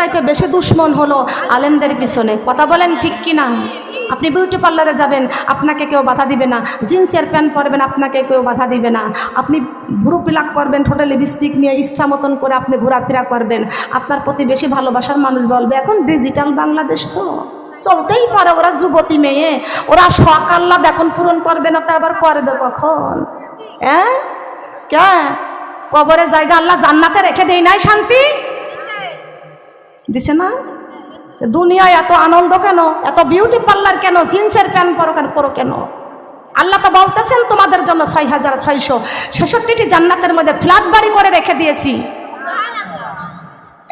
চাইতে বেশি দুশ্মন হলো আলেমদের পিছনে। কথা বলেন ঠিক কি না? আপনি বিউটি পার্লারে যাবেন, আপনাকে কেউ বাধা দিবে না। জিন্সের প্যান্ট পরবেন, আপনাকে কেউ বাধা দিবে না। আপনি ভুরু প্লাক করবেন, ঠোঁটে লিপস্টিক নিয়ে ইচ্ছা মতন করে আপনি ঘোরাফেরা করবেন, আপনার প্রতি বেশি ভালোবাসার মানুষ বলবে। এখন ডিজিটাল বাংলাদেশ তো চলতেই পারে। ওরা যুবতী মেয়ে, ওরা শখ আহ্লাদ এখন পূরণ করবে না তো আবার করবে কখন? হ্যাঁ, কে কবরে জায়গা আল্লাহ জান্নাতে রেখে দেই নাই? শান্তি দিছে না? দুনিয়ায় এত আনন্দ কেন? এত বিউটি পার্লার কেন? জিন্সের প্যান্ট পরো কেন? আল্লাহ তো বলতেছেন তোমাদের জন্য 6666টি জান্নাতের মধ্যে ফ্ল্যাট বাড়ি করে রেখে দিয়েছি।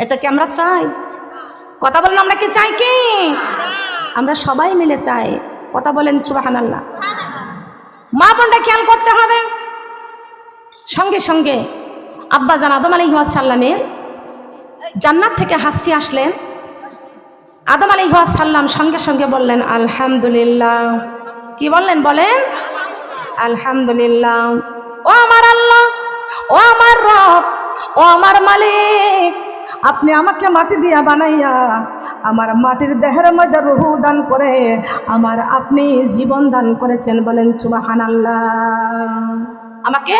এটা কি আমরা চাই? কথা বলেন, আমরা কি চাই? কি আমরা সবাই মিলে চাই? কথা বলেন সুবহানাল্লাহ। মা বোনটা খেয়াল করতে হবে। সঙ্গে সঙ্গে আব্বাজান আদম আলাইহিস সালামের জান্নাত থেকে হাসি আসলেন। আদম আলাইহিস সালাম সঙ্গে সঙ্গে বললেন আলহামদুলিল্লাহ। কি বললেন? বলেন আলহামদুলিল্লাহ। ও আমার আল্লাহ, ও আমার রব, ও আমার মালিক, আপনি আমাকে মাটি দিয়া বানাইয়া আমার মাটির দেহের মধ্যে রূহ দান করে আমার আপনি জীবন দান করেছেন। বলেন সুবহানাল্লাহ। আমাকে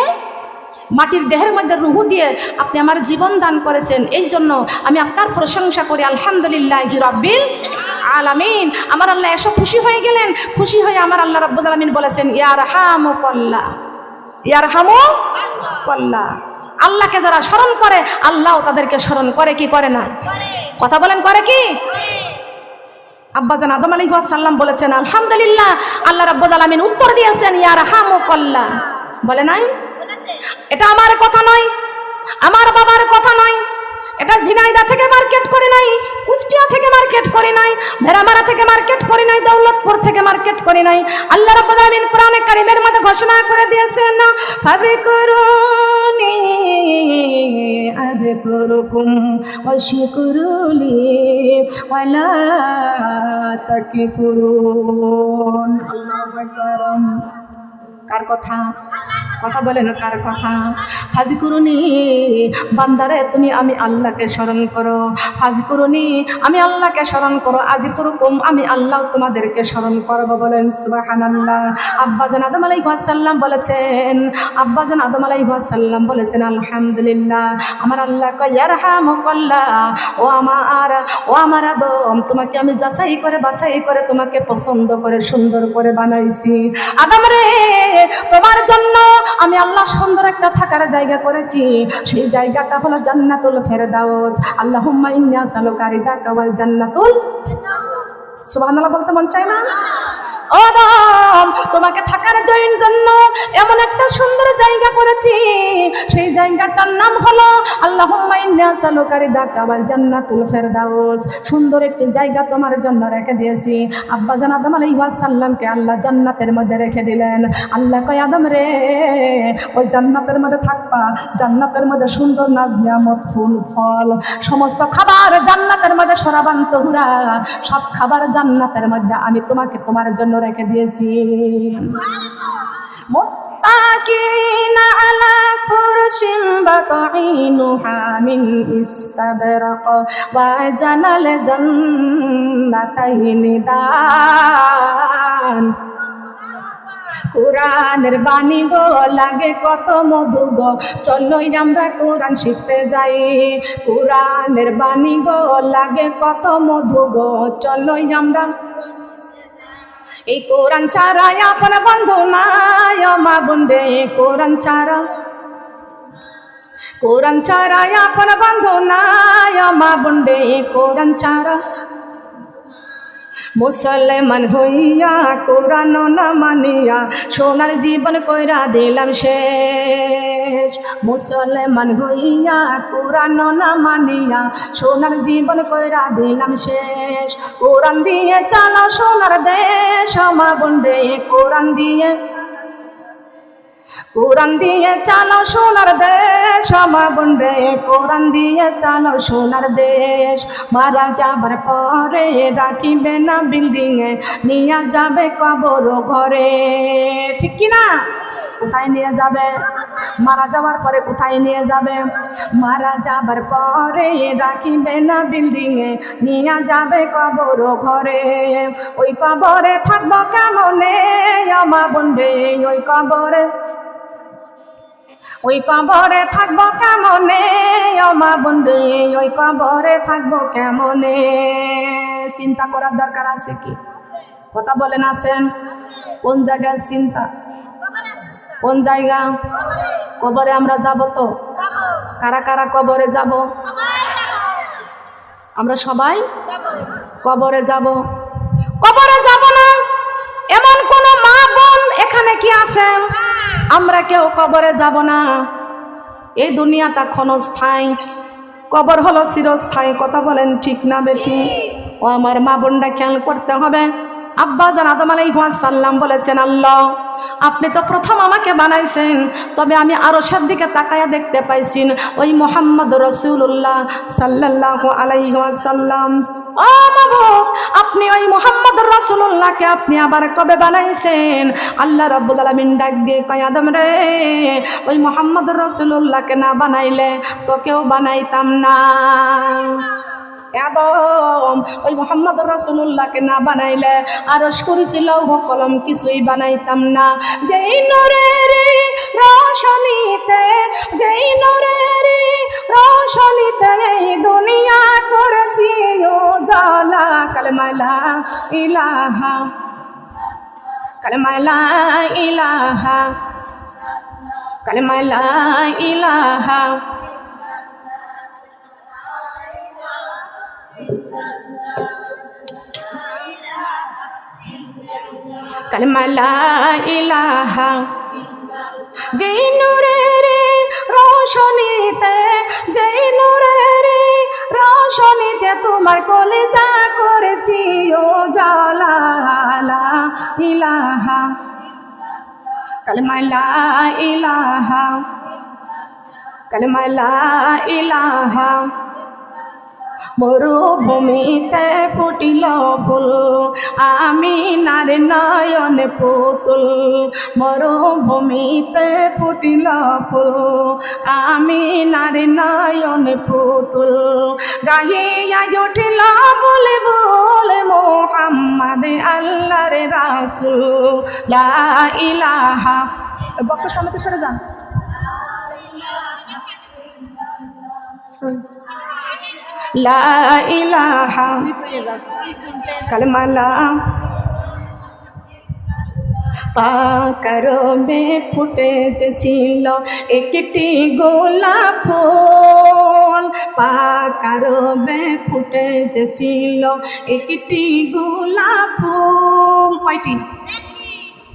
মাটির দেহের মধ্যে রূহ দিয়ে আপনি আমার জীবন দান করেছেন, এই জন্য আমি আপনার প্রশংসা করি। আলহামদুলিল্লাহি রাব্বিল আলামিন। আমার আল্লাহ এসব খুশি হয়ে গেলেন। খুশি হয়ে আমার আল্লাহ রাব্বুল আলামিন বলেছেন ইয়ারহামুকাল্লাহ, ইয়ারহামুকাল্লাহ। আল্লাহকে যারা স্মরণ করে আল্লাহও তাদেরকে স্মরণ করে। কি করে না? কথা বলেন, করে কি? আব্বাজান আদম আলাইহিস সালাম বলেছেন আলহামদুলিল্লাহ। আল্লাহ রাব্বুল আলামিন উত্তর দিয়েছেন ইয়ারহামুকাল্লাহ। বলে নাই? এটা আমার কথা নয়, আমার বাবার কথা নয়, এটা ঝিনাইদহ থেকে মার্কেট করে নাই, কুষ্টিয়া থেকে মার্কেট করে নাই, ভেড়ামারা থেকে মার্কেট করে নাই, দৌলতপুর থেকে মার্কেট করে নাই। আল্লাহ রাব্বুল আলামিন কোরআনে কারীমের মধ্যে ঘোষণা করে দিয়েছেন ফাযকুরুনি আযকুরুকুম ওয়াশকুরুলি ওয়ালা তাকফুরুন। আল্লাহু আকবার। কার কথা? কথা বলেন, কার কথা? ফাযকুরুনি, বান্দারে তুমি আমি আল্লাহকে স্মরণ করো। ফাযকুরুনি, আমি আল্লাহকে স্মরণ করো। আযকুরুকুম, আমি আল্লাহ তোমাদেরকে স্মরণ করব। বলেন সুবহানাল্লাহ। আব্বাজান আদম আলাইহিস সালাম বলেছেন, আব্বাজান আদম আলাইহিস সালাম বলেছেন আলহামদুলিল্লাহ। আমার আল্লাহ কয় ইয়ারহামুকাল্লাহ। ও আমার আদম, তোমাকে আমি যাচাই করে বাছাই করে তোমাকে পছন্দ করে সুন্দর করে বানাইছি। আদম রে, তোমার জন্য আমি আল্লাহ সুন্দর একটা থাকার জায়গা করেছি। সেই জায়গাটা হলো জান্নাতুল ফেরদাউস। আল্লাহুম্মা ইন্নী আসআলুকা রিদাকা ওয়াল জান্নাতুল। সুবহানাল্লাহ বলতে মন চায় না? ও আদম, তোমাকে থাকার জন্য এমন একটা সুন্দর জায়গা করেছি, সেই জায়গাটার নাম হলো আল্লাহুম্মা ইন্নী আসআলুকা রিদাকা ওয়াল জান্নাতুল ফেরদাউস। সুন্দর একটি জায়গা তোমার জন্য রেখে দিয়েছি। আব্বাজান আদম আলাইহিস সালামকে আল্লাহ জান্নাতের মধ্যে রেখে দিলেন। আল্লাহ কয় আদম রে, ওই জান্নাতের মধ্যে থাকবা। জান্নাতের মধ্যে সুন্দর নাজ নিয়ামত, ফুল ফল, সমস্ত খাবার জান্নাতের মধ্যে সরাবান তহুরা, সব খাবার জান্নাতের মধ্যে আমি তোমাকে তোমার জন্য রেখে দিয়েছি। মুত্তাকিনা আলা ফুরশিন বাতাইনুহা মিন ইস্তাবরাক ওয়া জানাল জান্নাতাইনি দান। কোরআনের বাণী গো লাগে কত মধু গো, চলোই আমরা কোরআন শিখতে যাই। কোরআনের বাণী গো লাগে কত মধু গো, চলোই আমরা। এই কোরআন ছাড়া আপন বন্ধু নাই মা বন্ধে, কোরআন ছাড়া আপন বন্ধু নাই মা বন্ধে, কোরআন ছাড়া। মুসলমান হইয়া কোরআন না মানিয়া সোনার জীবন কইরা দিলাম শেষ। মুসলমান হইয়া কোরআন না মানিয়া সোনার জীবন কইরা দিলাম শেষ। কোরআন দিয়ে চালাও সোনার দেশ মা বন্ধে, কোরআন দিয়ে চালাও সোনার দেশ মা বন্ধে, কোরআন দিয়ে চালাও সোনার দেশ। মারা যাবার পরে রাখিবে না বিল্ডিং এ, নিয়ে যাবে কবর ঘরে। ঠিক কিনা? কোথায় নিয়ে যাবে? মারা যাওয়ার পরে কোথায় নিয়ে যাবে? মারা যাবার পরে রাখিবে না বিল্ডিং এ, নিয়ে যাবে কবর ঘরে। ওই কবরে থাকবো কেমনে আমার বন্ধে? ওই কবরে থাকবো কেমনে আমার বন্ধু? ওই কবরে থাকবো কেমনে? চিন্তা করার দরকার আছে কি? কথা বলেন আছেন? কোন জায়গায় চিন্তা? কোন জায়গা? কবরে আমরা যাব তো? কারা কারা কবরে যাব? আমরা সবাই কবরে যাব। কবরে যাব না এমন কোন মা বোন এখানে কি আছে? আমরা কেউ কবরে যাব না। এই দুনিয়াটা ক্ষণস্থায়ী, কবর হলো চিরস্থায়ী। কথা বলেন ঠিক না বেটি? ও আমার মা বোনটা খেয়াল করতে হবে। আব্বা জান আদম আলাইহিস সালাম বলেছেন, আল্লাহ আপনি তো প্রথম আমাকে বানাইছেন, তবে আমি আরশের দিকে তাকায়া দেখতে পাইছি ওই মুহাম্মদ রাসূলুল্লাহ সাল্লাল্লাহু আলাইহি ওয়াসাল্লাম। ও মাবুদ, আপনি ওই মুহাম্মদ রাসূলুল্লাহকে আপনি আবার কবে বানাইছেন? আল্লাহ রাব্বুল আলামিন ডাক দিয়ে কয়, আদম রে, ওই মুহাম্মদ রাসূলুল্লাহকে না বানাইলে তোকেও বানাইতাম না। আদম ওই মুহাম্মদ রাসূলুল্লাহকে না বানাইলে আরশ কুরসি লৌহ কলম কিছুই বানাইতাম না। যেই নূরের রোশনীতে, যেই নূরের রোশনীতে এই দুনিয়া করেছি উজালা। কালেমা লা ইলাহা, কালেমা লা ইলাহা, কালেমা লা ইলাহা। কালেমা লা ইলাহা। যেই নূরের রোশনীতে, যেই নূরের রোশনীতে তোমার কলিজা করেছি উজালা। লা ইলাহা, কালেমা লা ইলাহা, কালেমা লা ইলাহা। মরুভূমিতে ফুটিল ফুল, আমি নারে নয়নে পুতুল। মরুভূমিতে ফুটিল ফুল, আমি নারে নয়নে পুতুল। গাহিয়া উঠিল বলে বলে মুহাম্মদ আল্লাহর রাসূল। লা ইলাহা। বক্সের সামনে তো সরে যান। লা ইলাহা, কালেমা লা। পাকরবে ফুটেছিল একটি গোলাপ ফুল। পাকরবে ফুটেছিল একটি গোলাপ ফুল। কয়টি?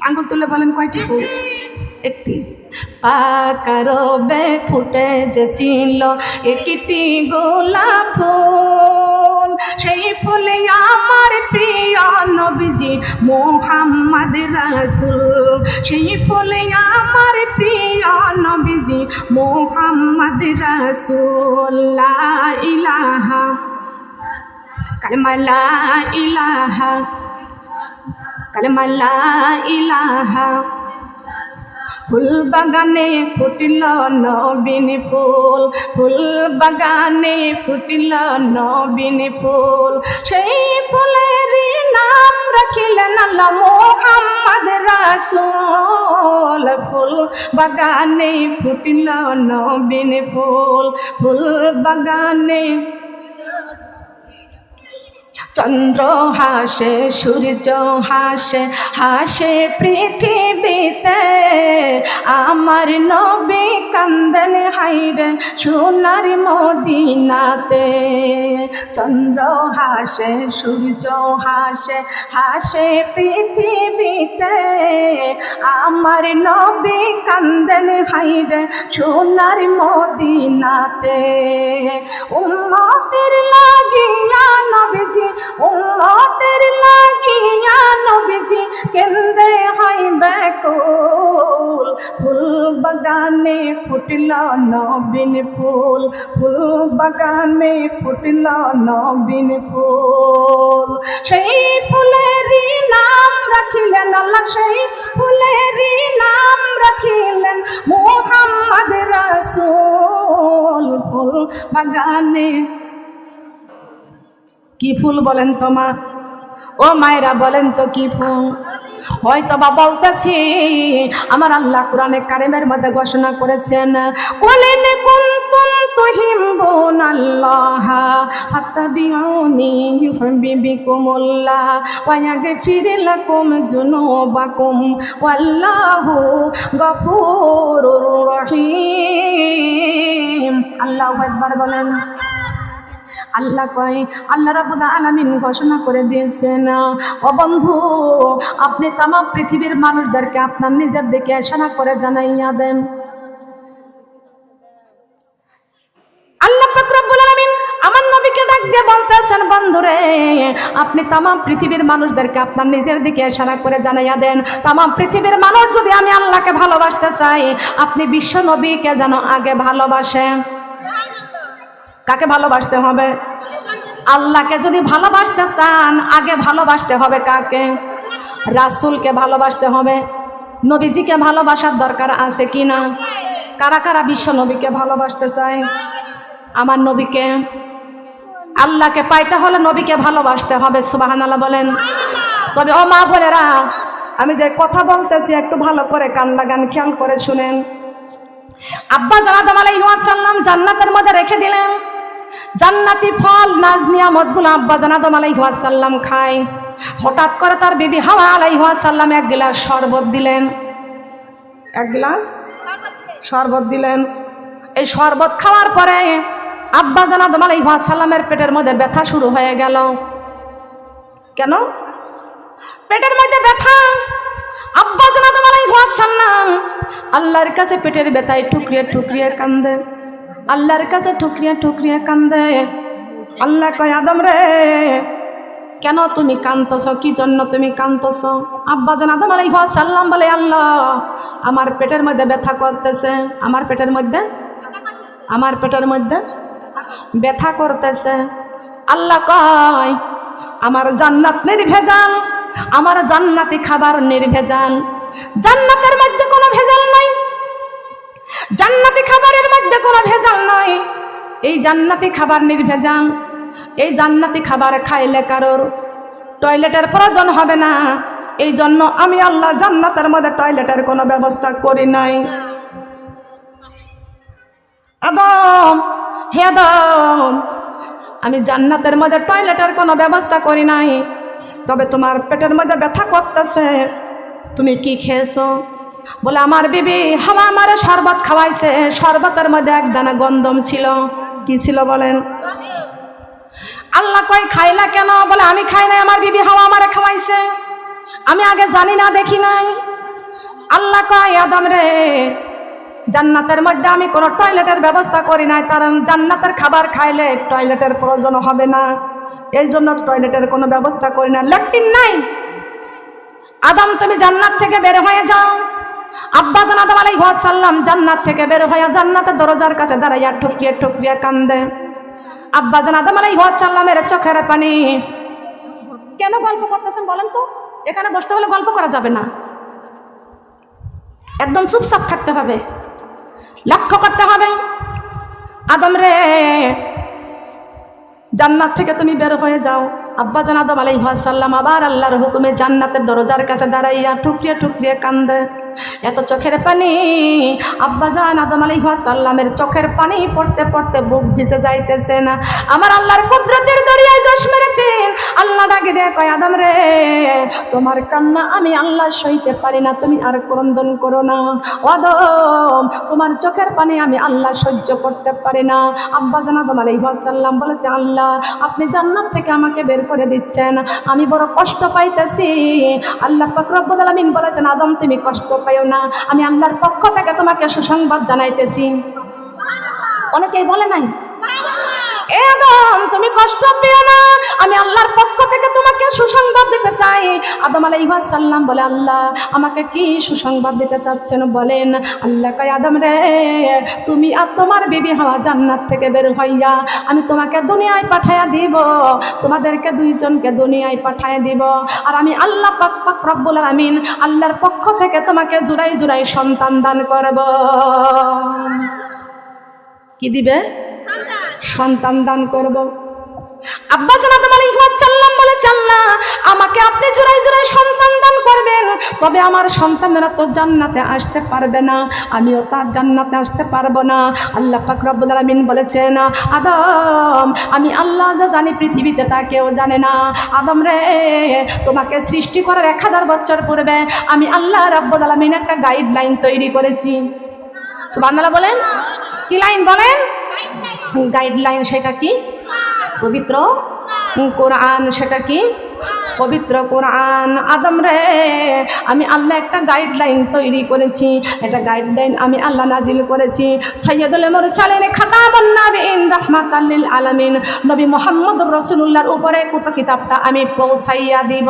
আঙ্গুল তুলে বলেন কয়টি ফুল? একটি। পাকরবে ফুটেছিল একটি গোলাপ ফুল। সেই ফুলে আমার প্রিয় নবীজি মুহাম্মদ রাসূল। সেই ফুলে আমার প্রিয় নবীজি মুহাম্মদ রাসূল। লা ইলাহা, কালেমা লা ইলাহা, কালেমা লা ইলাহা। ফুল বাগানে ফুটিল নবীন ফুল, ফুল বাগানে ফুটিল নবীন ফুল। সেই ফুলের নাম রাখিলেন আল্লাহ মুহাম্মদ রাসূল। ফুল বাগানে ফুটিল নবীন ফুল, ফুল বাগানে। চন্দ্র হাসে, সূর্য হাসে, হাসে পৃথিবীতে। আমার নবী কান্দেন হায়রে সোনার মদিনাতে। চন্দ্র হাসে, সূর্য হাসে, হাসে পৃথিবীতে। আমার নবী কান্দেন হায়রে সোনার মদিনাতে। উম্মতের লাগিয়া নবীজি, উম্মতের লাগিয়া নবীজি কেন্দে হয় ব্যাকুল। ফুল বাগানে ফুটিল নবীন ফুল, ফুল বাগানে ফুটিল নবীন ফুল। সেই ফুলেরই নাম রাখিলেন আল্লাহ, সেই ফুলেরই নাম রাখিলেন মুহাম্মদ রাসূল। ফুল বাগানে কি ফুল বলেন তো মা? ও মায়েরা বলেন তো কি ফুল? হয়তো বা বলতেছি আমার আল্লাহ কোরআনে কারিমের মধ্যে ঘোষণা করেছেন, কুলিন কুনতুম তুহিব্বুনাল্লাহ ফাত্তাবিউনি ইউহিব্বুকুমুল্লাহ ওয়া ইয়াগফির লাকুম যুনুবাকুম ওয়াল্লাহু গফুরুর রহিম। আল্লাহু আকবার বলেন। আল্লাহ কয়, আল্লাহ রাব্বুল আলামিন ঘোষণা করে দিয়েছেন, ও বন্ধু আপনি তাম পৃথিবীর মানুষদেরকে আপনার নিজের দিকে ইশারা করে জানাইয়া দেন। আল্লাহ পাক রব্বুল আলামিন আমার নবীকে ডাক দিয়ে বলতেছেন, বন্ধুরে আপনি তাম পৃথিবীর মানুষদেরকে আপনার নিজের দিকে ইশারা করে জানাইয়া দেন। তাম পৃথিবীর মানুষ যদি আমি আল্লাহকে ভালোবাসতে চাই, আপনি বিশ্ব নবীকে যেন আগে ভালোবাসেন। কাকে ভালোবাসতে হবে? আল্লাহকে যদি ভালোবাসতে চান আগে ভালোবাসতে হবে কাকে? রাসূলকে ভালোবাসতে হবে। নবীজিকে ভালোবাসার দরকার আছে কি না? কারা কারা বিশ্ব নবীকে ভালোবাসতে চায়? আমার নবীকে, আল্লাহকে পাইতে হলে নবীকে ভালোবাসতে হবে। সুবহানাল্লাহ বলেন। তবে ও মা বোনেরা, আমি যে কথা বলতেছি একটু ভালো করে কান লাগান, খেয়াল করে শুনেন। আব্বা জান আদম আলাইহিস সালাম জান্নাতের মধ্যে রেখে দিলেন জান্নাতি ফল নাজ নিয়ামতগুলো আব্বা জান আদম আলাইহিস সালাম খায়। হঠাৎ করে তার বিবি হাওয়া আলাইহিস সালাম এক গ্লাস শরবত দিলেন। এক গ্লাস শরবত দিলেন। এই শরবত খাওয়ার পরে আব্বা জান আদম আলাইহিস সালামের পেটের মধ্যে ব্যথা শুরু হয়ে গেল। কেন পেটের মধ্যে ব্যথা? আব্বা জান আদম আলাইহিস সালাম আল্লাহর কাছে পেটের ব্যথায় টুকরিয়ে টুকরিয়ে কান্দে। আল্লাহর কাছে টুকরিয়ে টুকরিয়ে কান্দে। আল্লাহ কয়, আদম রে কেন তুমি কাঁদতেছ? কি জন্য তুমি কাঁদতেছ? আব্বা জান আদম আলাইহিস সালাম বলে, আল্লাহ আমার পেটের মধ্যে ব্যথা করতেছে। আমার পেটের মধ্যে ব্যথা করতেছে। আল্লাহ কয়, আমার জান্নাত নির্ভেজাল, আমার জান্নাতি খাবার নির্ভেজাল। জান্নাতের মধ্যে কোনো ভেজাল নাই, জান্নাতি খাবারের মধ্যে কোনো ভেজাল নাই। এই জান্নাতি খাবার নির্ভেজাল। এই জান্নাতি খাবার খাইলে কারোর টয়লেটের প্রয়োজন হবে না। এই জন্য আমি আল্লাহ জান্নাতের মধ্যে টয়লেটের কোনো ব্যবস্থা করি নাই। আদম, হে আদম, আমি জান্নাতের মধ্যে টয়লেটের কোনো ব্যবস্থা করি নাই। তবে তোমার পেটের মধ্যে ব্যথা করতেছে, তুমি কি খেয়েছো? বলে, আমার বিবি হাওয়া আমারে শরবত খাওয়াইছে। শরবতের মধ্যে এক দানা গন্ধম ছিল। কি ছিল বলেন? আল্লাহ কয়, খাইলা কেন? বলে, আমি খাই নাই, আমার বিবি হাওয়া আমারে খাওয়াইছে। আমি আগে জানি না, দেখি নাই। আল্লাহ কয়, আদম রে জান্নাতের মধ্যে আমি কোনো টয়লেটের ব্যবস্থা করি নাই, কারণ জান্নাতের খাবার খাইলে টয়লেটের প্রয়োজন হবে না। এই জন্য টয়লেটের কোনো ব্যবস্থা করি না। ল্যাট্রিন নাই। আদম তুমি জান্নাত থেকে বের হয়ে যাও। আব্বা জান আদম আলাইহিস সালাম জান্নাত থেকে বের হয়ে জান্নাতের দরজার কাছে দাঁড়াইয়া ঠুকরিয়ে ঠুকরিয়ে কান্দে। আব্বা জান আদম আলাইহিস সালামের চোখের পানি। কেন গল্প করতেছেন বলেন তো? এখানে বসতে হলে গল্প করা যাবে না, একদম চুপচাপ থাকতে হবে, লক্ষ্য করতে হবে। আদম রে জান্নাত থেকে তুমি বের হয়ে যাও। আব্বা জান আদম আলাইহিস সালাম আবার আল্লাহর হুকুমে জান্নাতের দরজার কাছে দাঁড়াইয়া ঠুকরিয়ে ঠুকরিয়ে কান্দে। এত চোখের পানি, আব্বা জান আদম আলাইহিস সালামের চোখের পানি পড়তে পড়তে বুক ভিজে যাইতেছে না। আমার আল্লাহর কুদরতের দরিয়ায় জশ মেরেছেন। আল্লাহ ডাকে দিয়ে কয়, আদম রে তোমার কান্না আমি আল্লাহ সইতে পারি না, তুমি আর ক্রন্দন করো না। আদম তোমার চোখের পানি আমি আল্লাহ সহ্য করতে পারি না। আব্বা জান আদম আলাইহিস সালাম বলেছে, আল্লাহ আপনি জান্নাত থেকে আমাকে বের করে দিচ্ছেন, আমি বড় কষ্ট পাইতেছি। আল্লাহ পাক রব্বুল আলামিন বলেছেন, আদম তুমি কষ্ট পাইও না, আমি আল্লাহর পক্ষ থেকে তোমাকে সুসংবাদ জানাইতেছি। অনেকেই বলে নাই, এ আদম তুমি কষ্ট পেও না, আমি আল্লাহর পক্ষ থেকে তোমাকে সুসংবাদ দিতে চাই। নাই। আদম আলাইহিস সালাম বলে, আল্লাহ আমাকে কি সুসংবাদ দিতে চাচ্ছেন বলেন। আল্লাহ কয়, আদম রে, তুমি আর তোমার বিবি হাওয়া জান্নাত থেকে বের হইয়া আমি তোমাকে দুনিয়ায় পাঠাইয়া দিব, তোমাদেরকে দুইজনকে দুনিয়ায় পাঠাইয়া দিব। আর আমি আল্লাহ পাক রব্বুল আলামিন আল্লাহর পক্ষ থেকে তোমাকে জুড়াই জুড়াই সন্তান দান করব। কি দিবে? সন্তান দান করব। আব্বা জান আদম আলাইহিস সালাম বলেছে, আল্লাহ আমাকে আপনি জোড়ায় জোড়ায় সন্তান দান করবেন, তবে আমার সন্তানেরা তো জান্নাতে আসতে পারবে না, আমিও তার জান্নাতে আসতে পারবো না। আল্লাহ পাক রব্বুল আলামিন বলেছেন, আদম আমি আল্লাহ যা জানি পৃথিবীতে তা কেউ জানে না। আদম রে, তোমাকে সৃষ্টি করার 1000 বছর পূর্বে আমি আল্লাহ রব্বুল আলামিন একটা গাইডলাইন তৈরি করেছি। সুবহানাল্লাহ বলেন। কি লাইন বলেন? গাইডলাইন। সেটা কি? পবিত্র কোরআন। সেটা কি? পবিত্র কোরআন। আদম রে, আমি আল্লাহ একটা গাইডলাইন তৈরি করেছি, এটা গাইডলাইন আমি আল্লাহ নাজিল করেছি। সাইয়্যিদুল মুরসালিন খাতামুন নবীন রাহমাতাল লিল আলামিন নবী মুহাম্মদুর রাসূলুল্লাহর উপরে কত কিতাবটা আমি পৌঁছাইয়া দিব।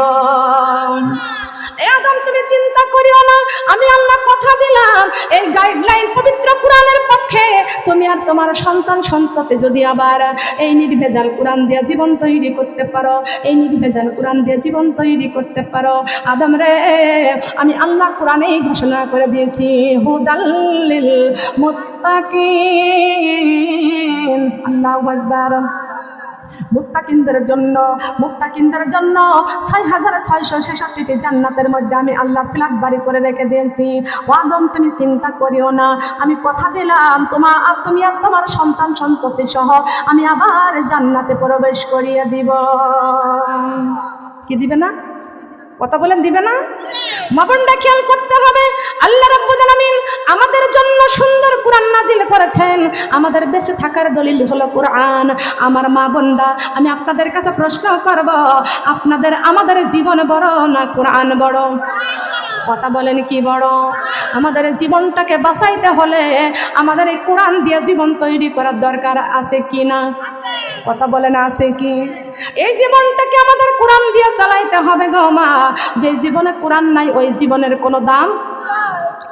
এ আদম তুমি চিন্তা করিও না, আমি আল্লাহ কথা দিলাম এই গাইডলাইন পবিত্র কোরআনের পক্ষে তুমি আর তোমার সন্তান সন্ততি যদি আবার এই নির্ভেজাল কোরআন দিয়ে জীবন তৈরি করতে পারো, এই নির্ভেজাল কোরআন দিয়ে জীবন তৈরি করতে পারো। আদম রে, আমি আল্লাহ কোরআনেই ঘোষণা করে দিয়েছি, হুদাল্লিল মুত্তাকিন। আল্লাহু আকবার। মুত্তাকিনদের জন্য 6666টি জান্নাতের মধ্যে আমি আল্লাহ ফ্ল্যাট বাড়ি করে রেখে দিয়েছি। ও আদম তুমি চিন্তা করিও না, আমি কথা দিলাম তুমি আর তোমার সন্তান সন্ততি সহ আমি আবার জান্নাতে প্রবেশ করিয়ে দিব। কি দিবে না? কথা বলেন, দিবে না? মা বোনরা খেয়াল করতে হবে, আল্লাহ রাব্বুল আলামিন আমাদের জন্য সুন্দর কোরআন নাজিল করেছেন, আমাদের বেঁচে থাকার দলিল হলো কোরআন। আমার মা বোনরা, আমি আপনাদের কাছে প্রশ্ন করব, আমাদের জীবন বড় না কোরআন বড়? কথা বলেন, কি বড়? আমাদের জীবনটাকে বাঁচাইতে হলে আমাদের এই কোরআন দিয়ে জীবন তৈরি করার দরকার আছে কি না? কথা বলেন, আছে কি? এই জীবনটাকে আমাদের কোরআন দিয়ে চালাইতে হবে গো মা। যে জীবনে কোরআন নাই ওই জীবনের কোনো দাম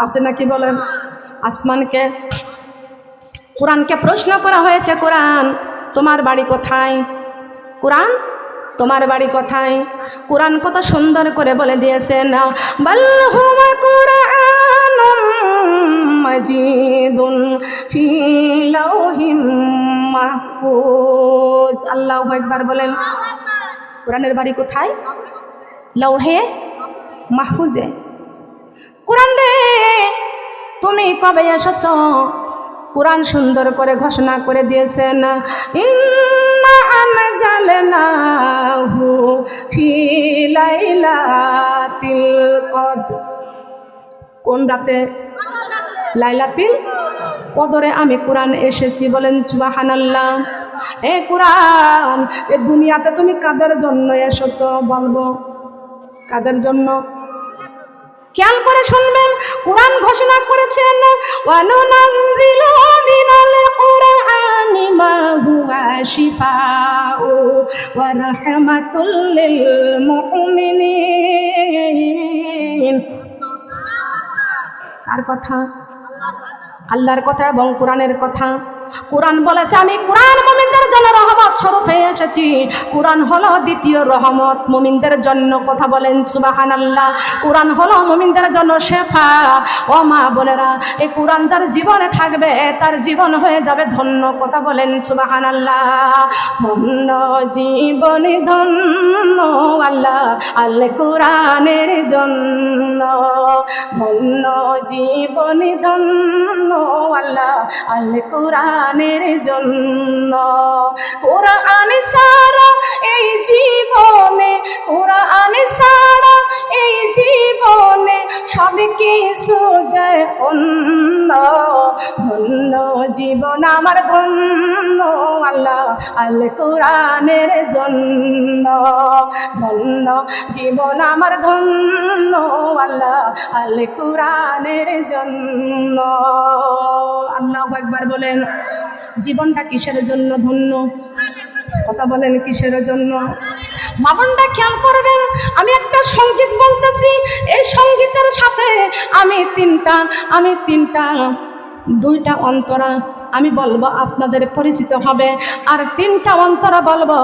আছে নাকি বলেন? আসমানকে, কোরআনকে প্রশ্ন করা হয়েছে, কোরআন তোমার বাড়ি কোথায়? কোরআন তোমার বাড়ি কোথায়? কোরআন কত সুন্দর করে বলে দিয়েছেন, বাল হুয়া কুরআনুম মাজিদুন ফি লাউহিম মাহফুজ। আল্লাহু আকবার বলেন। কোরআনের বাড়ি কোথায়? লৌহে মাহফুজে। কোরআন রে, তুমি কবে এসেছ? কোরআন সুন্দর করে ঘোষণা করে দিয়েছেন, ইন্না আনজালনাহু ফি লাইলাতিল কদর। কোন রাতে? লাইলাতুল কদরে আমি কোরআন এসেছি। বলেন সুবহানাল্লাহ। এ কোরআন, এ দুনিয়াতে তুমি কাদের জন্য এসেছো বলবো? কাদের জন্য? খেয়াল করে শুনবেন, কোরআন ঘোষণা করেছেন, ওয়ানুনাযিলু মিনাল কুরআনি মা হুয়া শিফাউ ওয়া রাহমাতুল লিল মুমিনিন। কার কথা? আল্লাহর কথা এবং কোরআনের কথা। কোরআন বলেছে, আমি কোরআন মুমিনদের জন্য রহমত স্বরূপ হয়ে এসেছি। কোরআন হলো দ্বিতীয় রহমত মুমিনদের জন্য। কথা বলেন সুবহানাল্লাহ। কোরআন হলো মুমিনদের জন্য শেফা। ও মা বোনেরা, এই কোরআন যার জীবনে থাকবে তার জীবন হয়ে যাবে ধন্য। কথা বলেন সুবহানাল্লাহ। ধন্য জীবন ধন্য আল্লাহ আল কোরআনের জন্য। ধন্য জীবন ধন্য আল্লাহ আল কোরআনের জন্য। কোরআন ছাড়া এই জীবনে, কোরআন ছাড়া এই জীবনে সব কিছু যে অন্য, ধন্য জীবন আমার ধন্য আল্লাহ আল কোরআনের জন্য, ধন্য জীবন আমার ধন্য আল্লাহ আল কোরআনের জন্য। আল্লাহু আকবার বলেন। জীবনটা কিসের জন্য ধন্য? কথা বলেন কিসের জন্য? মা বোনরা খেয়াল করবেন, আমি একটা সঙ্গীত বলতেছি, এই সঙ্গীতের সাথে আমি দুইটা অন্তরা আমি বলবো, আপনাদের পরিচিত হবে। আর 3টা অন্তরা বলবো।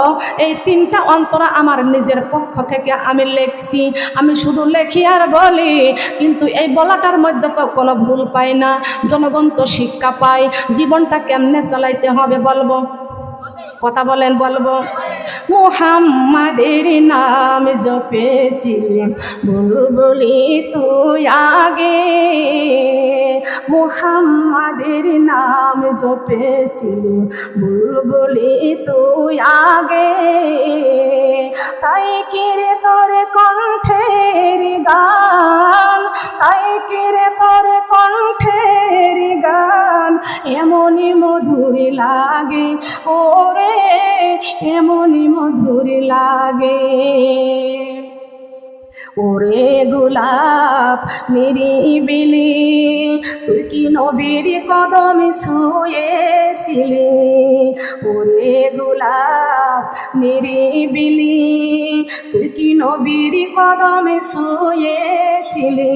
এই 3টা অন্তরা আমার নিজের পক্ষ থেকে আমি লেখছি। আমি শুধু লেখি আর বলি, কিন্তু এই বলাটার মধ্যে তো কোনো ভুল পাই না। জনগণ তো শিক্ষা পায়, জীবনটা কেমনে চালাইতে হবে বলবো। কথা বলেন, বলবো। মুহাম্মাদের নাম জপেছি বুলবুলি তুই আগে, মুহাম্মাদের নাম জপেছি বুলবুলি তুই আগে, তাই কিরে তোর কণ্ঠের গান, তাই কিরে তোর কণ্ঠের গান এমনই মধুর লাগে ওরে, এমনই মধুর লাগে। ওরে গোলাপ নিরিবিলি তুই কি নবীর কদমে শুয়েছিলি, ওরে গোলাপ নিরিবিলি তুই কি নবীর কদমে শুয়েছিলি,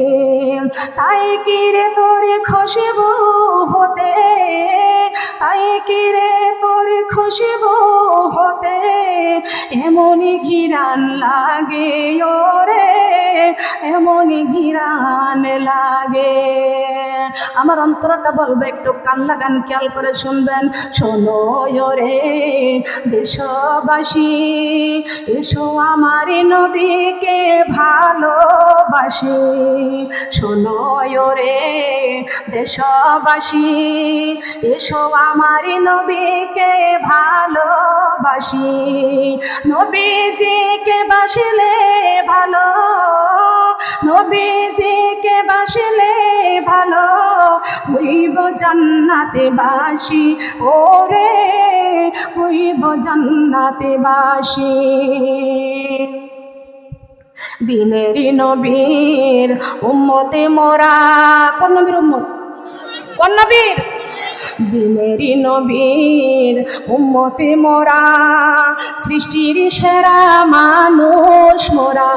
তাই কিরে তোর খুশবু হতে, তাই কিরে তোর খুশবু হতে এমনই ঘিরান লাগে ওরে, এমনই ঘিরান লাগে। আমার অন্তরটা বলবে, একটু কান লাগান, খেয়াল করে শুনবেন। শোনো রে দেশবাসী, এসো আমার নবীকে ভালোবাসি, শোনো রে দেশবাসী, এসো আমার নবীকে ভালোবাসি, নবীজিকে বাসিলে ভালো, নবীজিকে বাসিলে ভালো হইব জান্নাতে বাসি ওরে, হইব জান্নাতে বাসি। দিনেরই নবীর উম্মতে মোরা, কোন নবীর উম্মত? কোন নবীর? দিনেরই নবীর উম্মতে মোরা, সৃষ্টির সেরা মানুষ মোরা,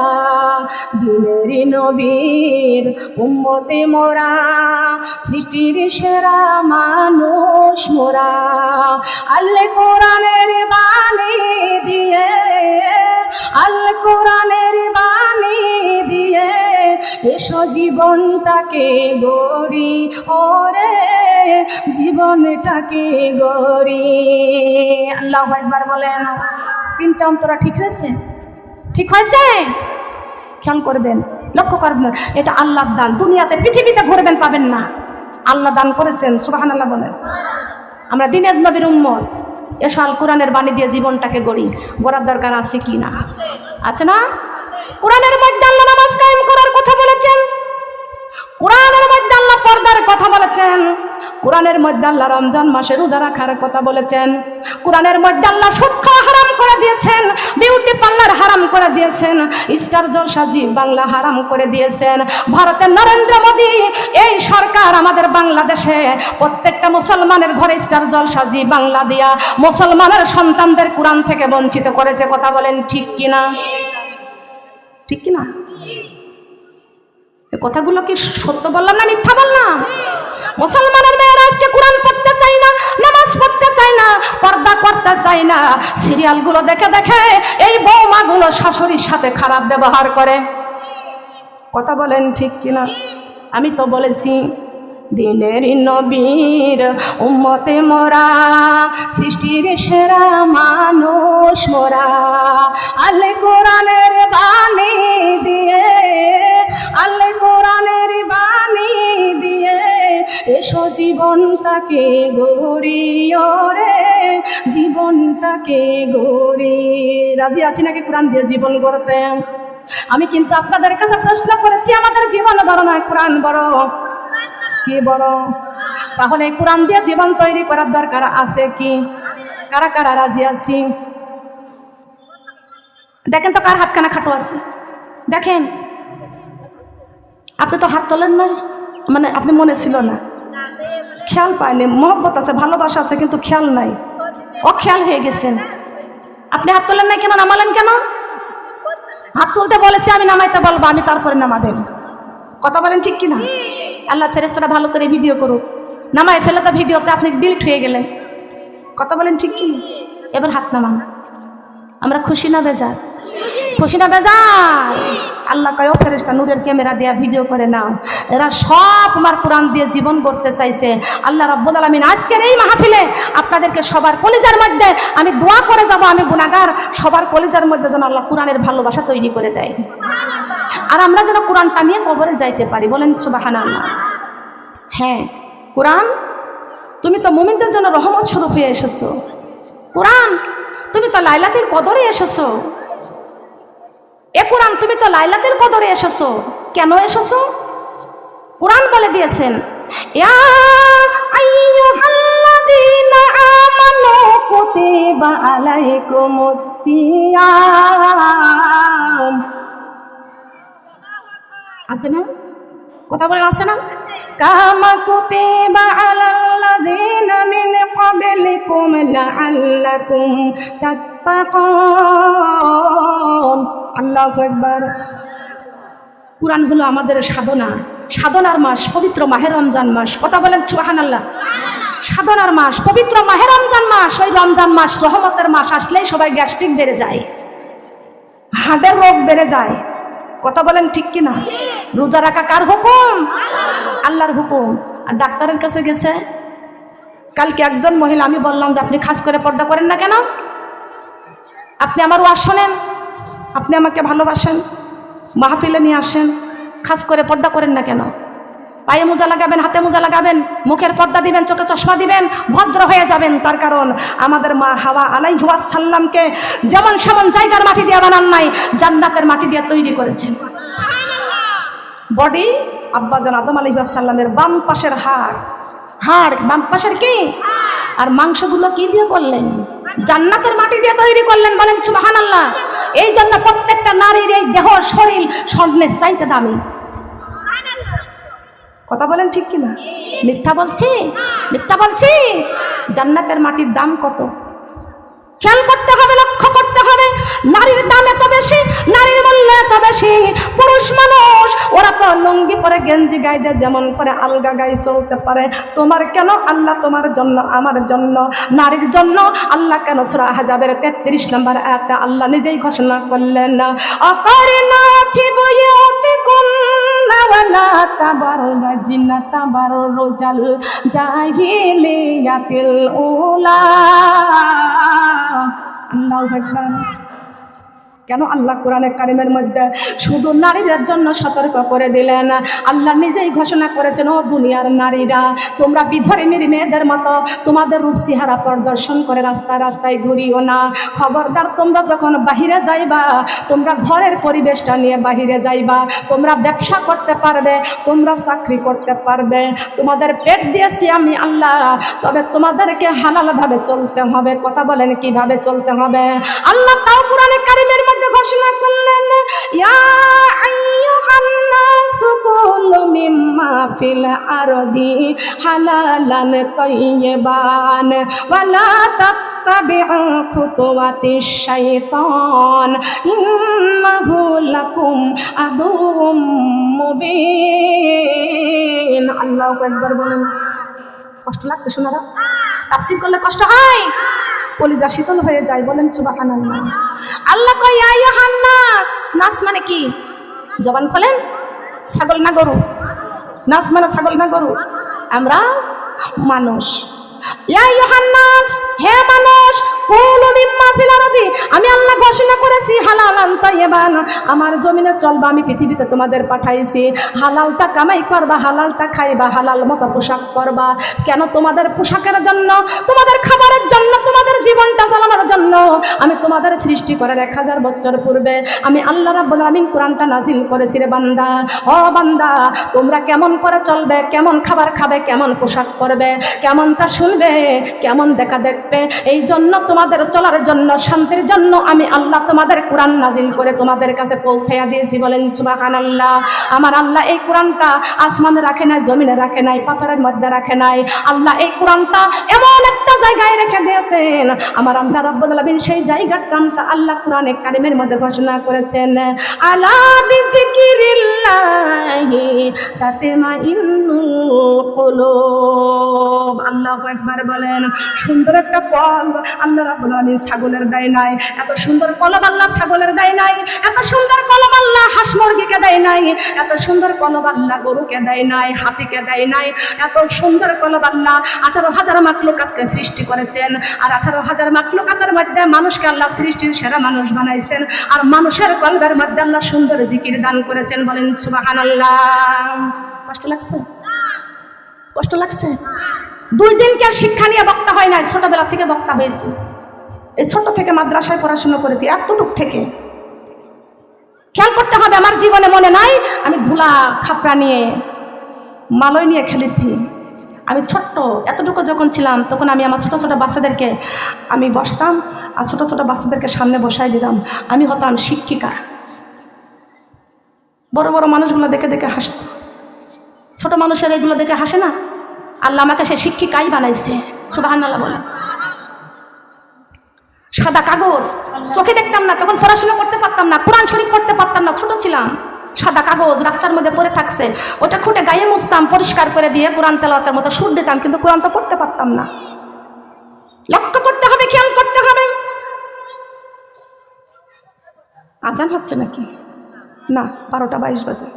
দিনেরই নবীর উম্মতে মোরা, সৃষ্টির সেরা মানুষ মোরা। আল কোরআনের বাণী দিয়ে, আল কোরআনের বাণী দিয়ে এসো জীবনটাকে গড়ি ওরে, জীবনটাকে গড়ি। আল্লাহু আকবার বলেন। 3টা অন্তরা ঠিক হয়েছে? ঠিক হয়েছে? খেয়াল করবেন, লক্ষ্য করবেন, এটা আল্লাহর দান। দুনিয়াতে পৃথিবীতে ঘুরবেন পাবেন না, আল্লাহ দান করেছেন। সুবহানাল্লাহ বলেন। আমরা দিনের নবীর উম্মত, এসো আল কোরআনের বাণী দিয়ে জীবনটাকে গড়ি। গড়ার দরকার আছে কি না? আছে না? কোরআনের মধ্যে আল্লাহ নামাজ কায়েম করার কথা বলেছেন, কোরআনের মধ্যে আল্লাহ পর্দার কথা বলেছেন, কোরআনের মধ্যে আল্লাহ রমজান মাসে রোজা রাখার কথা বলেছেন, কোরআনের মধ্যে আল্লাহ সুদ খাওয়া হারাম করে দিয়েছেন, বিউটি পার্লার হারাম করে দিয়েছেন, স্টার জলসা জি বাংলা হারাম করে দিয়েছেন। ভারতের নরেন্দ্র মোদী এই সরকার আমাদের বাংলাদেশে প্রত্যেকটা মুসলমানের ঘরে স্টার জলসা জি বাংলা দিয়া মুসলমানের সন্তানদের কোরআন থেকে বঞ্চিত করেছে। কথা বলেন ঠিক কিনা? ঠিক কিনা? কথাগুলো কি সত্য বললাম না মিথ্যা বললাম? মুসলমানের মেয়েরা আজকে কোরআন পড়তে চায় না, নামাজ পড়তে চায় না, পর্দা করতে চায় না। সিরিয়ালগুলো দেখে দেখে এই বৌমাগুলো শাশুড়ির সাথে খারাপ ব্যবহার করে। কথা বলেন ঠিক কিনা? আমি তো বলেছি দিনের নবীর উম্মতে মোরা, সৃষ্টির সেরা মানুষ মোরা। আল কোরআনের বাণী দিয়ে, আল কোরআনের বাণী দিয়ে এসো জীবনটাকে গড়ি ওরে, জীবনটাকে গড়ি। রাজি আছি নাকি কোরআন দিয়ে জীবন গড়তে? আমি কিন্তু আপনাদের কাছে প্রশ্ন করেছি, আমাদের জীবন বড় নয়, কোরআন বড়। কি বড়? তাহলে কোরআন দিয়ে জীবন তৈরি করার দরকার আছে কি? কারা কারা রাজি আছি? দেখেন তো কার হাতখানা খাটো আছে, দেখেন। আপনি তো হাত তোলেন না, মানে আপনি মনে ছিল না, খেয়াল পায়নি। মহব্বত আছে, ভালোবাসা আছে, কিন্তু খেয়াল নাই, অখেয়াল হয়ে গেছেন। আপনি হাত তোলেন না কেন? নামালেন কেন? হাত তুলতে বলেছি আমি, নামাইতে বলবো আমি, তারপরে নামাবেন। কথা বলেন ঠিক কিনা? আল্লাহ ফেরেশতারা ভালো করে ভিডিও করুক। নামাই ফেলে তো ভিডিওতে আপনি ডিলিট হয়ে গেলেন। কথা বলেন ঠিক কি? এবার হাত নামান। আমরা খুশি না বেজার? খুশি না বেজার? আল্লাহ কয়, ও ফেরেশতা নূরের ক্যামেরা দিয়ে ভিডিও করে নাও। এরা সব আমার কোরআন দিয়ে জীবন করতে চাইছে। আল্লাহ রাব্বুল আলামিন আজকের এই মাহফিলে আপনাদেরকে সবার কলিজার মধ্যে আমি দোয়া করে যাব, আমি গুনাহগার, সবার কলিজার মধ্যে যেন আল্লাহ কোরআনের ভালোবাসা তৈরি করে দেয়, আর আমরা যেন কোরআনটা নিয়ে কবরে যাইতে পারি। বলেন সুবহানাল্লাহ। হ্যাঁ, কোরআন তুমি তো মুমিনদের জন্য রহমত স্বরূপ হয়ে এসেছো। কোরআন তুমি তো লাইলাতুল কদরে এসেছো। এ কোরআন তুমি তো লাইলাতুল কদরে এসেছো। কেন এসেছো? কোরআন বলে দিয়েছেন, ইয়া আইয়ুহাল্লাযীনা আমানু কুতিবা আলাইকুমুস সিয়াম। আছে না? কথা বলেন, আছে না? কামা কুতিবা আলাল্লাযীনা মিন ক্বাবলিকুম লাআল্লাকুম তাত্তাকুন। আল্লাহু আকবার। কুরআন হলো আমাদের সাধনা, সাধনার মাস, পবিত্র মাহে রমজান মাস। কথা বলেন সুবহানাল্লাহ। সাধনার মাস, পবিত্র মাহে রমজান মাস। ওই রমজান মাস, রহমতের মাস আসলেই সবাই গ্যাস্ট্রিক বেড়ে যায়, হার্টের রোগ বেড়ে যায়। কথা বলেন ঠিক কিনা? রোজা রাখা কার হুকুম? আল্লাহর হুকুম। আর ডাক্তারের কাছে গেছে। কালকে একজন মহিলা, আমি বললাম যে আপনি খাস করে পর্দা করেন না কেন? আপনি আমার ওয়াজ শোনেন, আপনি আমাকে ভালোবাসেন, মাহফিলে নিয়ে আসেন, খাস করে পর্দা করেন না কেন? পায়ে মোজা লাগাবেন, হাতে মোজা লাগাবেন, মুখের পর্দা দিবেন, চোখে চশমা দিবেন, ভদ্র হয়ে যাবেন। তার কারণ আমাদের মা হাওয়া আলাইহিস সালামকে যেমন সেমন জায়গার মাটি দিয়ে বানান নাই, জান্নাতের মাটি দিয়ে তৈরি করেছেন। বডি আব্বাজান আদম আলাইহিস সালামের বাম পাশের হাড় বাম পাশের কি, আর মাংসগুলো কি দিয়ে করলেন? জান্নাতের মাটি দিয়ে তৈরি করলেন। বলেন সুবহানাল্লাহ। এই জন্য প্রত্যেকটা নারীর এই দেহ শরীর স্বর্ণের চাইতে দামি। কথা বলেন ঠিক কিনা? মিথ্যা বলছি? মিথ্যা বলছি? জান্নাতের মাটির দাম কত খেয়াল করতে হবে, লক্ষ্য করতে হবে। নারীর দাম এত বেশি, নারীর মূল্য এত বেশি। পুরুষ মানুষ ওরা তো লুঙ্গি পরে, গেঞ্জি গায়ে দেয়, যেমন করে আলগা গায়ে চলতে পারে। তোমার কেন? আল্লাহ তোমার জন্য, আমার জন্য, নারীর জন্য আল্লাহ কেন সূরা আহজাবের 33 নম্বর আয়াতে আল্লাহ নিজেই ঘোষণা করলেন, আকারিনা ফি বুয়ুতিকুন্না ওয়ালা তাবাররাজিনা তাবাররুজাল জাহিলিয়াতিল উলা। আল্লাহু আকবার। কেন আল্লাহ কোরআনে কারিমের মধ্যে শুধু নারীদের জন্য সতর্ক করে দিলেন? আল্লাহ নিজেই ঘোষণা করেছেন, ও দুনিয়ার নারীরা, তোমরা বিধর্মীর মেয়েদের মতো তোমাদের রূপ চেহারা প্রদর্শন করে রাস্তায় রাস্তায় ঘুরিও না। খবরদার, তোমরা যখন বাহিরে যাইবা, তোমরা ঘরের পরিবেশটা নিয়ে বাহিরে যাইবা। তোমরা ব্যবসা করতে পারবে, তোমরা চাকরি করতে পারবে, তোমাদের পেট দিয়েছি আমি আল্লাহ, তবে তোমাদেরকে হালালভাবে চলতে হবে। কথা বলেন কিভাবে চলতে হবে? আল্লাহ তাও কোরআনে কারিমের ঘোষণা করলেন, ইয়া আইয়ুহান নাসু কুলু মিম্মা ফিল আরদি হালালান তাইয়্যিবান ওয়া লা তাত্তাবিউ খুতুওয়াতিশ শাইতান ইন্নাহু লাকুম আদুউম মুবিন। আল্লাহু আকবার বলেন। কষ্ট লাগছে শোনারা? তাফসীর করলে কষ্ট হয়, কলিজা শীতল হয়ে যায়। বলেন সুবহানাল্লাহ। আল্লাহ কয়, ইয়া আইয়ুহান নাস। নাস মানে কি? জবান খোলেন। ছাগল না গরু? নাস মানে ছাগল না গরু? আমরা মানুষ। ইয়া আইয়ুহান নাস, হে মানুষ, কুলু মিম্মা ফিল আরদি, আমি আল্লাহ ঘোষণা করেছি হালালান তাইয়্যিবান, আমার জমিনে চলবা, আমি পৃথিবীতে তোমাদের পাঠাইছি, হালালটা কামাই করবা, হালালটা খাইবা, হালাল মতো পোশাক পরবা। কেন? তোমাদের পোশাকের জন্য, তোমাদের খাবারের জন্য, তোমাদের জীবনটা চালানোর জন্য আমি তোমাদের সৃষ্টি করার 1000 বছর পূর্বে আমি আল্লাহ রাব্বুল আলামিন কোরআনটা নাজিল করেছি রে বান্দা। ও বান্দা, তোমরা কেমন করে চলবে, কেমন খাবার খাবে, কেমন পোশাক পরবে, কেমনটা শুনবে, কেমন দেখা দেখবে, এই জন্য তোমাদের চলার জন্য, শান্তির জন্য আমি আল্লাহ তোমাদের কোরআন নাজিল করে তোমাদের কাছে পৌঁছাইয়া দিয়েছি। বলেন সুবহানাল্লাহ। আমার আল্লাহ এই কোরআনটা আসমানে রাখে নাই, জমিনে রাখে নাই, পাথরের মধ্যে রাখে নাই। আল্লাহ এই কোরআনটা এমন একটা জায়গায় রেখে দিয়েছেন, আমার আল্লাহ রাব্বুল আলামিন সেই জায়গার নামটা আল্লাহ কোরআনে কারিমের মধ্যে ঘোষণা করেছেন, আলা বিযিকিরিল্লাহি তাতমাইন্নুল কুলুব। আল্লাহু আকবার বলেন। সুন্দর একটা কল আল্লাহ রাব্বুল আলামিন ছাগলের দেয় নাই, এত সুন্দর কলব আল্লাহ ছাগলের দেয় নাই, এত সুন্দর কলব আল্লাহ হাঁস মুরগিকে দেয় নাই, এত সুন্দর কলব আল্লাহ গরুকে দেয় নাই, হাতিকে দেয় নাই, এত সুন্দর কলব আল্লাহ 18,000 মাখলুকাতকে সৃষ্টি করেছেন। আর 18,000 মাখলুকাতের মধ্যে মানুষকে আল্লাহ সৃষ্টির সেরা মানুষ বানাইছেন, আর মানুষের কলবের মধ্যে আল্লাহ সুন্দর জিকির দান করেছেন। বলেন সুবহানাল্লাহ। কষ্ট লাগছে? কষ্ট লাগছে? 2 দিনকার শিক্ষা নিয়ে বক্তা হয় নাই, ছোটবেলা থেকে বক্তা হয়েছি। এই ছোট থেকে মাদ্রাসায় পড়াশোনা করেছি, এতটুক থেকে। খেয়াল করতে হবে, আমার জীবনে মনে নাই আমি ধুলা খাপড়া নিয়ে, মালয় নিয়ে খেলেছি। আমি ছোট্ট এতটুকু যখন ছিলাম, তখন আমি আমার ছোট ছোট বাচ্চাদেরকে আমি বসতাম, আর ছোট ছোট বাচ্চাদেরকে সামনে বসাই দিতাম। আমি হতাম শিক্ষিকা। বড় বড় মানুষগুলো দেখে দেখে হাসত, ছোট মানুষের এগুলো দেখে হাসে না। আল্লাহ আমাকে সে শিক্ষিকাই বানাইছে। সুবহানাল্লাহ বলে। সাদা কাগজ চোখে দেখতাম না, তখন পড়াশোনা করতে পারতাম না, কোরআন শরীফ পড়তে পারতাম না, ছোট ছিলাম। সাদা কাগজ রাস্তার মধ্যে পড়ে থাকছে, ওটা খুঁটে গায়ে মুছতাম, পরিষ্কার করে দিয়ে কোরআন তেলাওয়াতের মতো সুর দিতাম, কিন্তু কোরআন তো পড়তে পারতাম না। লক্ষ্য করতে হবে, খেয়াল করতে হবে। আজান হচ্ছে নাকি? না, 12:22 বাজে।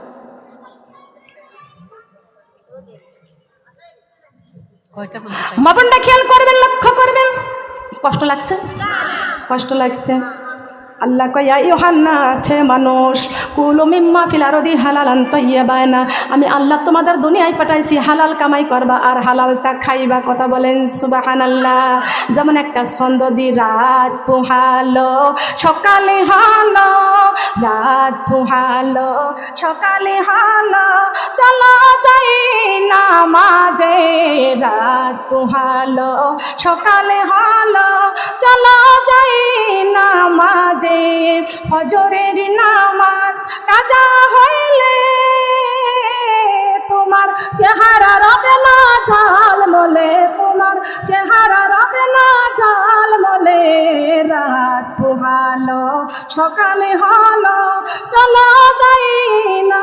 মা বোনটা খেয়াল করবেন, লক্ষ্য করবেন। কষ্ট লাগছে? কষ্ট লাগছে। আল্লাহ কয় ইয়া আইয়ুহান নাস, মানুষ, কুলু মিম্মা ফিল আরদি হালালান তাইয়্যিবান, আমি আল্লাহ তোমাদের দুনিয়ায় পাঠাইছি হালাল কামাই করবা আর হালালটা খাইবা। কথা বলেন সুবহানাল্লাহ। যেমন একটা ছন্দ দি, রাত পোহালো সকালে হলো, রাত পোহালো সকালে হলো, চলো যাই নামাজে, রাত পোহালো সকালে হলো, চলো যাই নামাজে, ফজরের নামাজ কাজা হইলে তোমার চেহারা রবে না ঝলমলে, তোমার চেহারা রবে না ঝলমলে, রাত পোহালো সকালে হলো, চলো যাই না।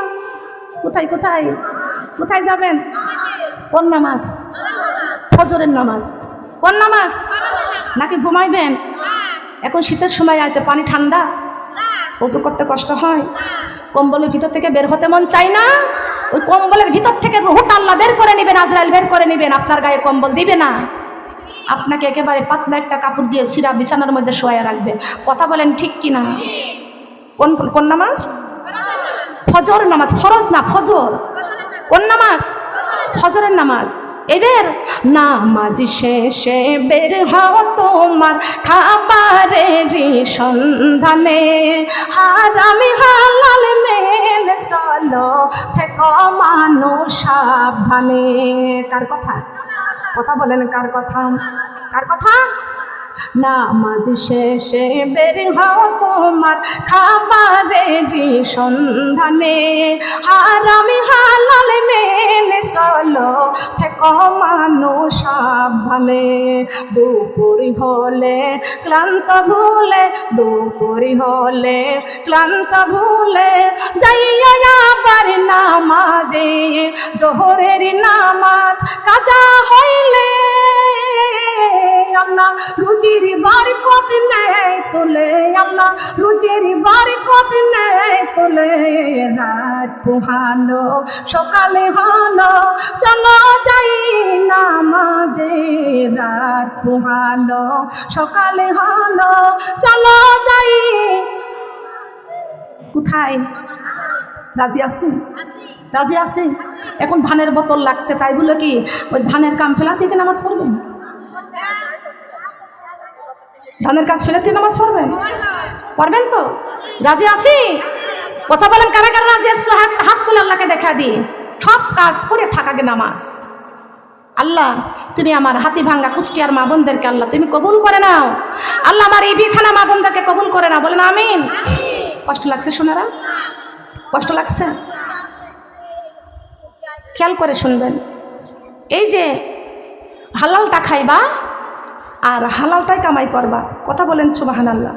কোথায় কোথায় কোথায় যাবেন? কোন নামাজ? ফজরের নামাজ। কোন নামাজ? নাকি ঘুমাইবেন? এখন শীতের সময় আছে, পানি ঠান্ডা, ওযু করতে কষ্ট হয়, কম্বলের ভিতর থেকে বের হতে মন চাই না। ওই কম্বলের ভিতর থেকে রুহটা আল্লাহ বের করে নেবেন, আজরাইল বের করে নেবেন, আপনার গায়ে কম্বল দিবে না, আপনাকে একেবারে পাতলা একটা কাপড় দিয়ে সিরা বিছানার মধ্যে শোয়া রাখবে। কথা বলেন ঠিক কিনা? কোন কোন নামাজ? ফজর নামাজ। ফরজ না, ফজর। কোন নামাজ? ফজরের নামাজ। এবার নামাজ শেষে বের হও তোমার খাবারের সন্ধানে, হারামি হালাল মেনে চলো, থেকো মানুষ সাবধানে। কার কথা? কথা বলেন, কার কথা? কার কথা? নামাজ শেষে বের হও তোমার খাবারের সন্ধানে, হারামি হালাল মেনে চলো, থেকো মানুষ সাবধানে। দুপুর হলে ক্লান্ত ভুলে, দুপুর হলে ক্লান্ত ভুলে, যাইয়া আবার নামাজে, জোহরের নামাজ কাজা হইলে আল্লাহ রুজির বরকত নেয় তোলে, আল্লাহ রুজির বরকত নেয় তোলে, রাত পোহালো সকালে হলো, চলো যাই নামাজে, রাত পোহালো সকালে হলো, চলো যাই। কোথায়? রাজি আছি? রাজি আছে? এখন ধানের বোতল লাগছে, তাই বলে কি ওই ধানের কাম ফেলা থেকে নামাজ পড়বেন? ধানের কাজ ফেলে দিয়ে নামাজ পড়বেন? পড়বেন তো? রাজি আছি? কথা বলেন কারা কারা রাজি আছো? হাত তুলে আল্লাহকে দেখা দিই। সব কাজ করে থাকাকে নামাজ। আল্লাহ তুমি আমার হাতি ভাঙ্গা কুষ্টিয়ার মা বোনদেরকে আল্লাহ তুমি কবুল করে নাও। আল্লাহ আমার এই বিথানা মা বোনদেরকে কবুল করে নাও। বলেন আমিন। কষ্ট লাগছে সোনারা? কষ্ট লাগছে? খেয়াল করে শুনবেন, এই যে হালালটা খাইবা আর হালালটাই কামাই করবা। কথা বলেন সুবহানাল্লাহ।